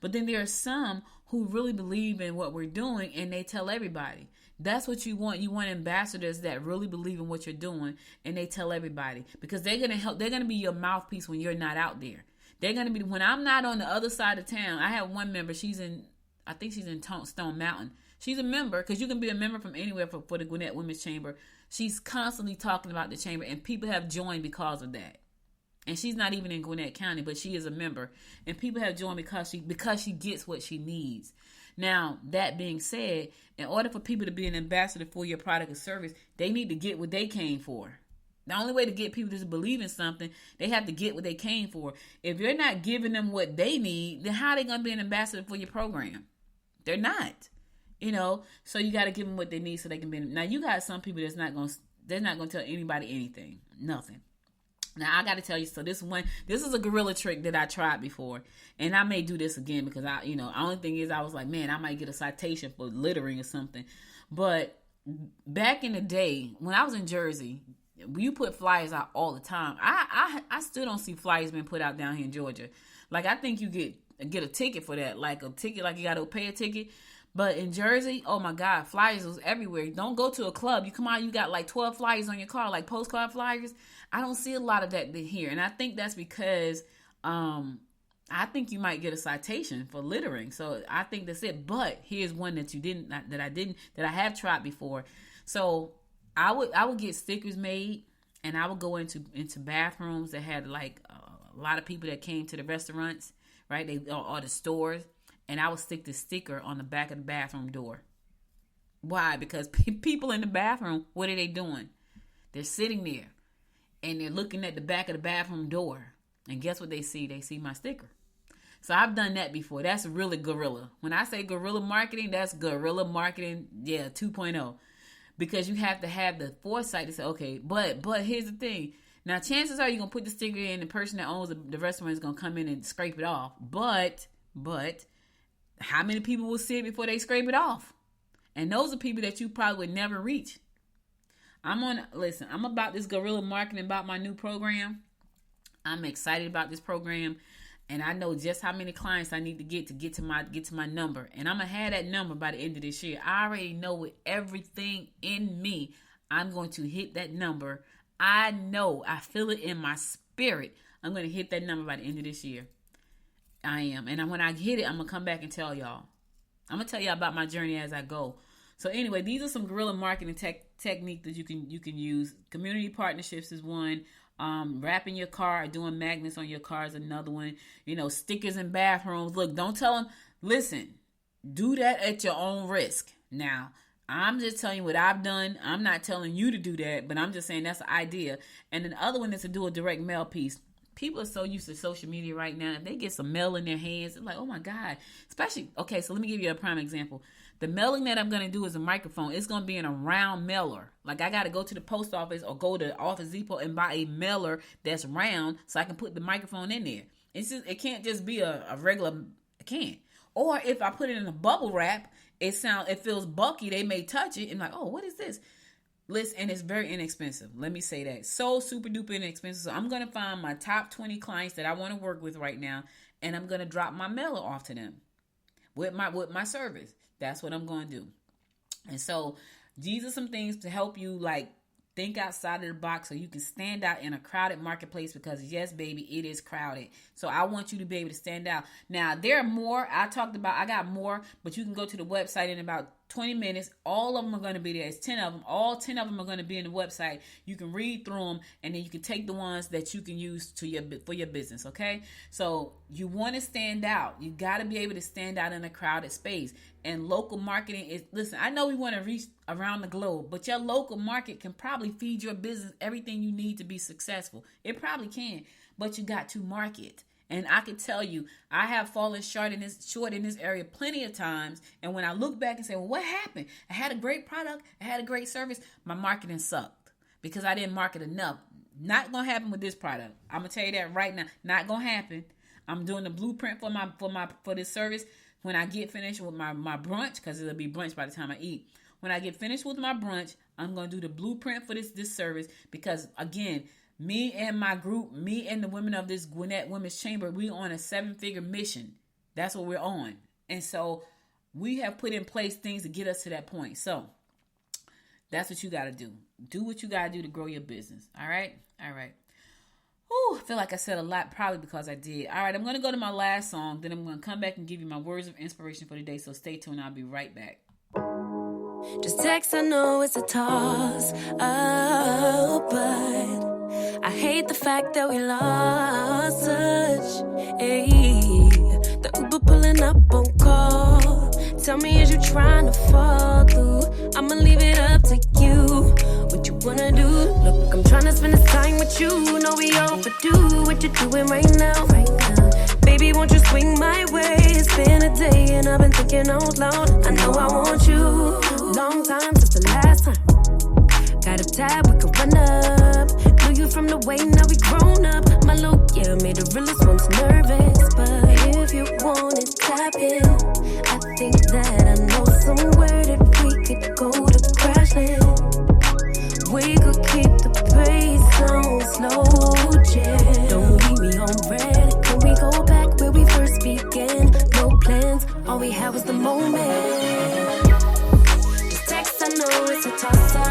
But then there are some who really believe in what we're doing, and they tell everybody. That's what you want. You want ambassadors that really believe in what you're doing, and they tell everybody. Because they're going to help. They're going to be your mouthpiece when you're not out there. They're going to be, when I'm not on the other side of town. I have one member. I think she's in Stone Mountain. She's a member, because you can be a member from anywhere for the Gwinnett Women's Chamber. She's constantly talking about the chamber, and people have joined because of that. And she's not even in Gwinnett County, but she is a member. And people have joined because she gets what she needs. Now, that being said, in order for people to be an ambassador for your product or service, they need to get what they came for. The only way to get people to believe in something, they have to get what they came for. If you're not giving them what they need, then how are they going to be an ambassador for your program? They're not. You know, so you got to give them what they need so they can be. Now, you got some people they're not going to tell anybody anything. Nothing. Now, I got to tell you, so this is a guerrilla trick that I tried before, and I may do this again because the only thing is I was like, man, I might get a citation for littering or something. But back in the day, when I was in Jersey, you put flyers out all the time. I still don't see flyers being put out down here in Georgia. Like, I think you get a ticket for that, like a ticket, like you got to pay a ticket. But in Jersey, oh my God, flyers was everywhere. Don't go to a club. You come out, you got like 12 flyers on your car, like postcard flyers. I don't see a lot of that here. And I think that's because I think you might get a citation for littering. So I think that's it. But here's one that I have tried before. So I would get stickers made, and I would go into bathrooms that had like a lot of people that came to the restaurants, right? Or the stores. And I would stick the sticker on the back of the bathroom door. Why? Because people in the bathroom, what are they doing? They're sitting there, and they're looking at the back of the bathroom door. And guess what they see? They see my sticker. So I've done that before. That's really guerrilla. When I say guerrilla marketing, that's guerrilla marketing, 2.0. Because you have to have the foresight to say, okay, but here's the thing. Now, chances are you're going to put the sticker in, the person that owns the restaurant is going to come in and scrape it off. But how many people will see it before they scrape it off? And those are people that you probably would never reach. I'm about this guerrilla marketing, about my new program. I'm excited about this program, and I know just how many clients I need to get to my number. And I'm going to have that number by the end of this year. I already know with everything in me, I'm going to hit that number. I know, I feel it in my spirit. I'm going to hit that number by the end of this year. I am. And when I hit it, I'm going to come back and tell y'all. I'm going to tell y'all about my journey as I go. So anyway, these are some guerrilla marketing techniques that you can use. Community partnerships is one. Wrapping your car, doing magnets on your car is another one. Stickers in bathrooms. Look, don't tell them, listen, do that at your own risk. Now, I'm just telling you what I've done. I'm not telling you to do that, but I'm just saying that's the idea. And then the other one is to do a direct mail piece. People are so used to social media right now. If they get some mail in their hands, it's like, oh my God. Especially, okay, so let me give you a prime example. The mailing that I'm going to do is a microphone. It's going to be in a round mailer. Like I got to go to the post office or go to Office Depot and buy a mailer that's round so I can put the microphone in there. It can't just be a regular, it can't. Or if I put it in a bubble wrap, it feels bulky. They may touch it and like, oh, what is this? Listen, and it's very inexpensive. Let me say that. So super duper inexpensive. So I'm going to find my top 20 clients that I want to work with right now, and I'm going to drop my mailer off to them with my service. That's what I'm going to do. And so these are some things to help you like think outside of the box so you can stand out in a crowded marketplace, because yes, baby, it is crowded. So I want you to be able to stand out. Now, there are more. I got more, but you can go to the website in about 20 minutes. All of them are going to be there. It's 10 of them. All 10 of them are going to be in the website. You can read through them, and then you can take the ones that you can use for your business, okay? So you want to stand out. You got to be able to stand out in a crowded space. And local marketing is, listen, I know we want to reach around the globe, but your local market can probably feed your business everything you need to be successful. It probably can, but you got to market. And I can tell you, I have fallen short in this area plenty of times. And when I look back and say, well, what happened? I had a great product. I had a great service. My marketing sucked because I didn't market enough. Not going to happen with this product. I'm going to tell you that right now. Not going to happen. I'm doing the blueprint for this service. When I get finished with my brunch, because it'll be brunch by the time I eat. When I get finished with my brunch, I'm going to do the blueprint for this service, because again, me and my group, me and the women of this Gwinnett Women's Chamber, we on a 7-figure mission. That's what we're on. And so we have put in place things to get us to that point. So that's what you got to do. Do what you got to do to grow your business. All right? All right. Ooh, I feel like I said a lot, probably because I did. All right, I'm going to go to my last song. Then I'm going to come back and give you my words of inspiration for the day. So stay tuned. I'll be right back. Just text, I know it's a toss up, but I hate the fact that we lost touch. Ayy, the Uber pulling up on call. Tell me, is you trying to fall through? I'ma leave it up to you. What you wanna do? Look, I'm trying to spend this time with you. Know we overdue. What you doing right now? Baby, won't you swing my way? It's been a day and I've been thinking out loud. I know I want you. Long time since the last time. Got a tab, we could run up. Knew you from the way, now we grown up. My look, yeah, made the realest ones nervous. But if you want it, tap in. I think that I know somewhere that we could go to crash land. We could keep the pace on slow jam. Don't leave me on red. Can we go back where we first began? No plans, all we had was the moment. Just text, I know it's a toss up.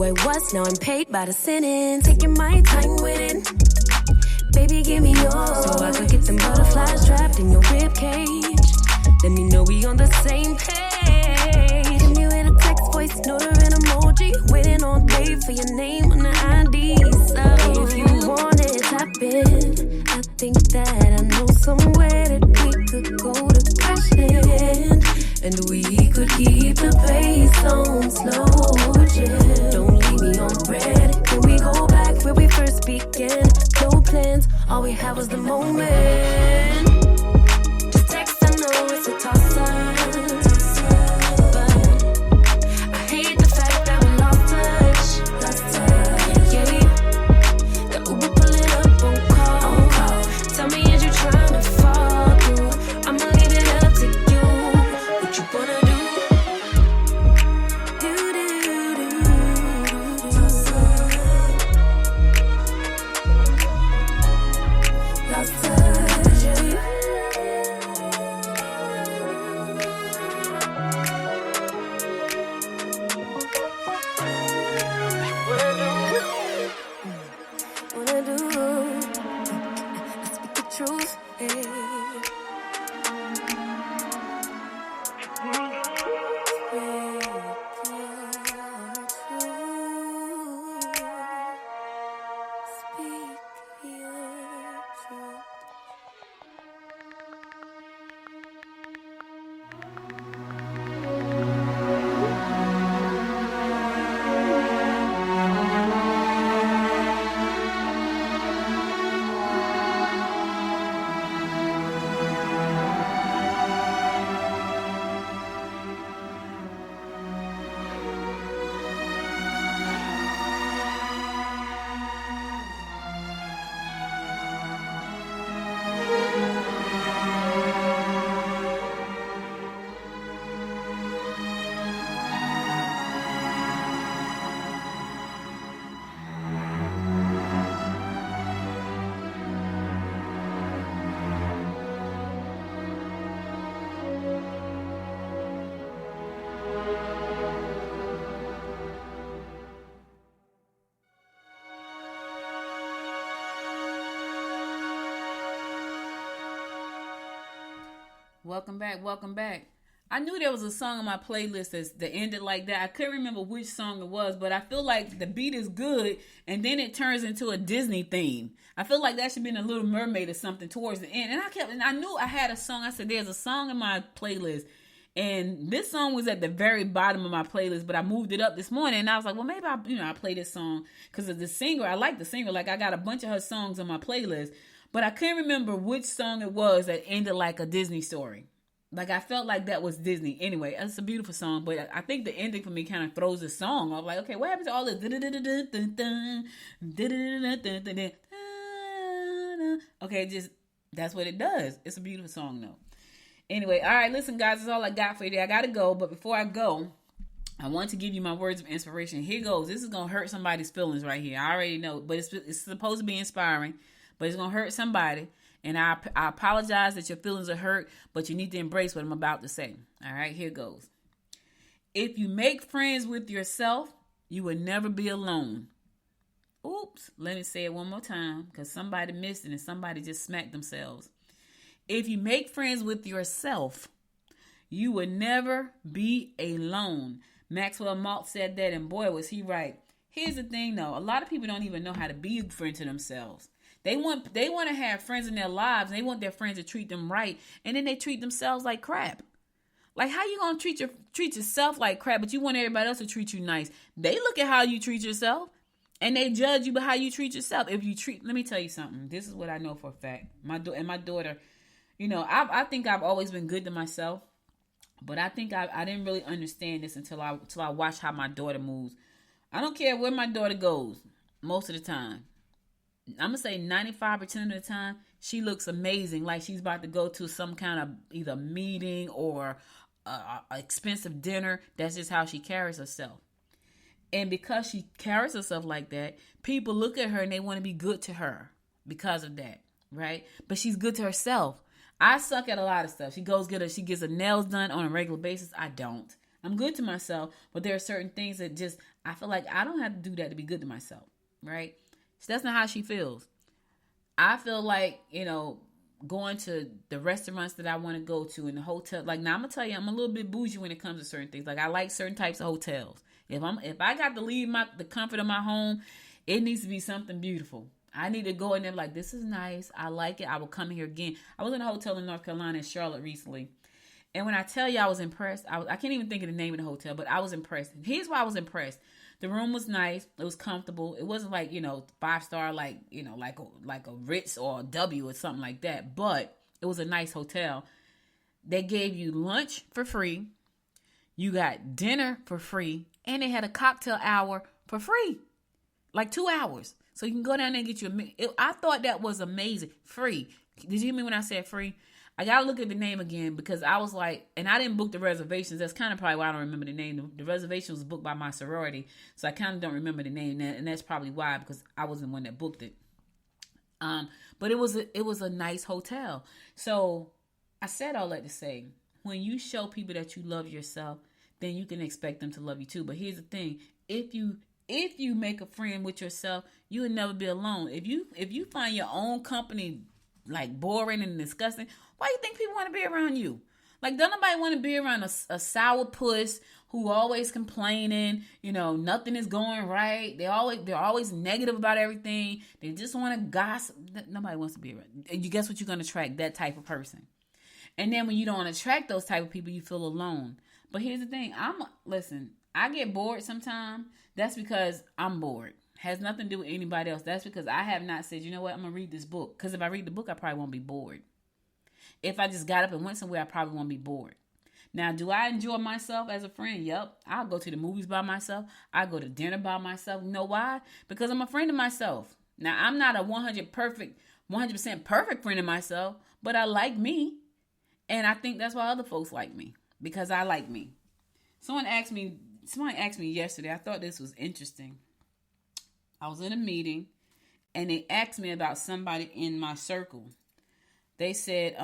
I was, now I'm paid by the sentence. Taking my time with it. Baby, give me yours, so I could get them butterflies trapped in your ribcage. Let me know we on the same page. Give me with a text, voice note, or an emoji. Waiting all day for your name on the ID. So if you want it, tap in. I think that I know somewhere that we could go to crash land. And we could keep the pace on slow jam. Don't leave me on red. Can we go back where we first began? No plans, all we had was the moment. Just text, I know it's a toss up. Welcome back. Welcome back. I knew there was a song on my playlist that ended like that. I couldn't remember which song it was, but I feel like the beat is good, and then it turns into a Disney theme. I feel like that should be in a Little Mermaid or something towards the end. And I knew I had a song. I said, there's a song in my playlist, and this song was at the very bottom of my playlist, but I moved it up this morning, and I was like, well, maybe I play this song because of the singer. I like the singer. Like, I got a bunch of her songs on my playlist, but I couldn't remember which song it was that ended like a Disney story. Like, I felt like that was Disney. Anyway, it's a beautiful song, but I think the ending for me kind of throws the song off. Like, okay, what happened to all this? Okay, just, that's what it does. It's a beautiful song, though. Anyway, all right, listen, guys, that's all I got for you today. I got to go, but before I go, I want to give you my words of inspiration. Here goes. This is going to hurt somebody's feelings right here. I already know, but it's supposed to be inspiring, but it's going to hurt somebody. And I apologize that your feelings are hurt, but you need to embrace what I'm about to say. All right, here goes. If you make friends with yourself, you will never be alone. Oops, let me say it one more time because somebody missed it and somebody just smacked themselves. If you make friends with yourself, you will never be alone. Maxwell Maltz said that, and boy, was he right. Here's the thing, though. A lot of people don't even know how to be a friend to themselves. They want to have friends in their lives, and they want their friends to treat them right, and then they treat themselves like crap. Like, how you gonna treat yourself like crap, but you want everybody else to treat you nice? They look at how you treat yourself, and they judge you by how you treat yourself. Let me tell you something. This is what I know for a fact. My daughter, I think I've always been good to myself, but I think I didn't really understand this until I watched how my daughter moves. I don't care where my daughter goes most of the time. I'm going to say 95% of the time, she looks amazing. Like she's about to go to some kind of either meeting or a expensive dinner. That's just how she carries herself. And because she carries herself like that, people look at her and they want to be good to her because of that, right? But she's good to herself. I suck at a lot of stuff. She gets her nails done on a regular basis. I don't. I'm good to myself, but there are certain things that I feel like I don't have to do that to be good to myself, right? So that's not how she feels. I feel like, going to the restaurants that I want to go to in the hotel. Like, now I'm going to tell you, I'm a little bit bougie when it comes to certain things. Like, I like certain types of hotels. If I got to leave the comfort of my home, it needs to be something beautiful. I need to go in there like, this is nice. I like it. I will come here again. I was in a hotel in North Carolina in Charlotte recently. And when I tell you I was impressed, I can't even think of the name of the hotel, but I was impressed. Here's why I was impressed. The room was nice. It was comfortable. It wasn't like, 5-star, like a Ritz or a W or something like that. But it was a nice hotel. They gave you lunch for free. You got dinner for free. And they had a cocktail hour for free. Like 2 hours. So you can go down there and get you I thought that was amazing. Free. Did you hear me when I said free? I got to look at the name again because I was like, and I didn't book the reservations. That's kind of probably why I don't remember the name. The reservation was booked by my sorority. So I kind of don't remember the name. And that's probably why, because I wasn't the one that booked it. But it was a nice hotel. So I said all that to say, when you show people that you love yourself, then you can expect them to love you too. But here's the thing. If you make a friend with yourself, you will never be alone. If you find your own company like boring and disgusting, why do you think people want to be around you? Like, don't nobody want to be around a sourpuss who always complaining, nothing is going right. They're always negative about everything. They just want to gossip. Nobody wants to be around. And you guess what? You're going to attract that type of person. And then when you don't attract those type of people, you feel alone. But here's the thing. Listen, I get bored sometimes. That's because I'm bored. Has nothing to do with anybody else. That's because I have not said, you know what, I'm going to read this book. Because if I read the book, I probably won't be bored. If I just got up and went somewhere, I probably won't be bored. Now, do I enjoy myself as a friend? Yep. I'll go to the movies by myself. I go to dinner by myself. You know why? Because I'm a friend of myself. Now, I'm not a 100% perfect friend of myself, but I like me. And I think that's why other folks like me. Because I like me. Somebody asked me yesterday, I thought this was interesting. I was in a meeting and they asked me about somebody in my circle. They said,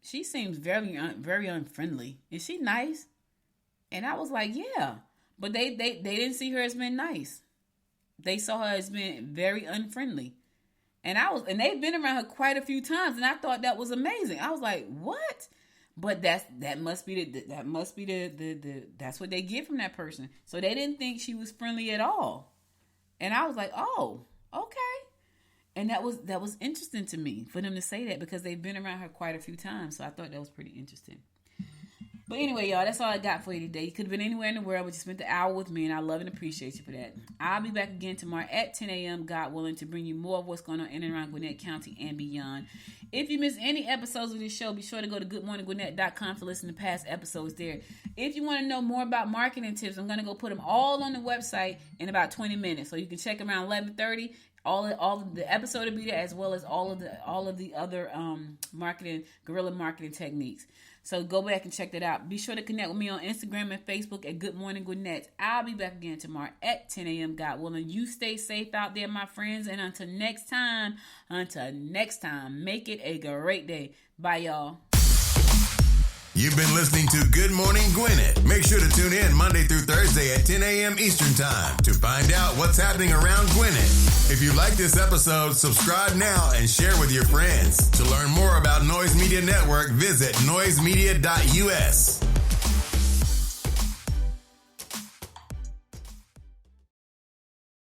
she seems very, very unfriendly. Is she nice? And I was like, yeah. But they didn't see her as being nice. They saw her as being very unfriendly. And they've been around her quite a few times. And I thought that was amazing. I was like, what? But that must be that's what they get from that person. So they didn't think she was friendly at all. And I was like, oh, okay. And that was interesting to me for them to say that, because they've been around her quite a few times. So I thought that was pretty interesting. But anyway, y'all, that's all I got for you today. You could have been anywhere in the world, but you spent the hour with me, and I love and appreciate you for that. I'll be back again tomorrow at 10 a.m., God willing, to bring you more of what's going on in and around Gwinnett County and beyond. If you missed any episodes of this show, be sure to go to goodmorninggwinnett.com to listen to past episodes there. If you want to know more about marketing tips, I'm going to go put them all on the website in about 20 minutes. So you can check them around 11:30. All of the episode will be there, as well as all of the other guerrilla marketing techniques. So go back and check that out. Be sure to connect with me on Instagram and Facebook at Good Morning Gwinnett. I'll be back again tomorrow at 10 a.m. God willing. You stay safe out there, my friends. And until next time, make it a great day. Bye, y'all. You've been listening to Good Morning Gwinnett. Make sure to tune in Monday through Thursday at 10 a.m. Eastern Time to find out what's happening around Gwinnett. If you like this episode, subscribe now and share with your friends. To learn more about Noise Media Network, visit noisemedia.us.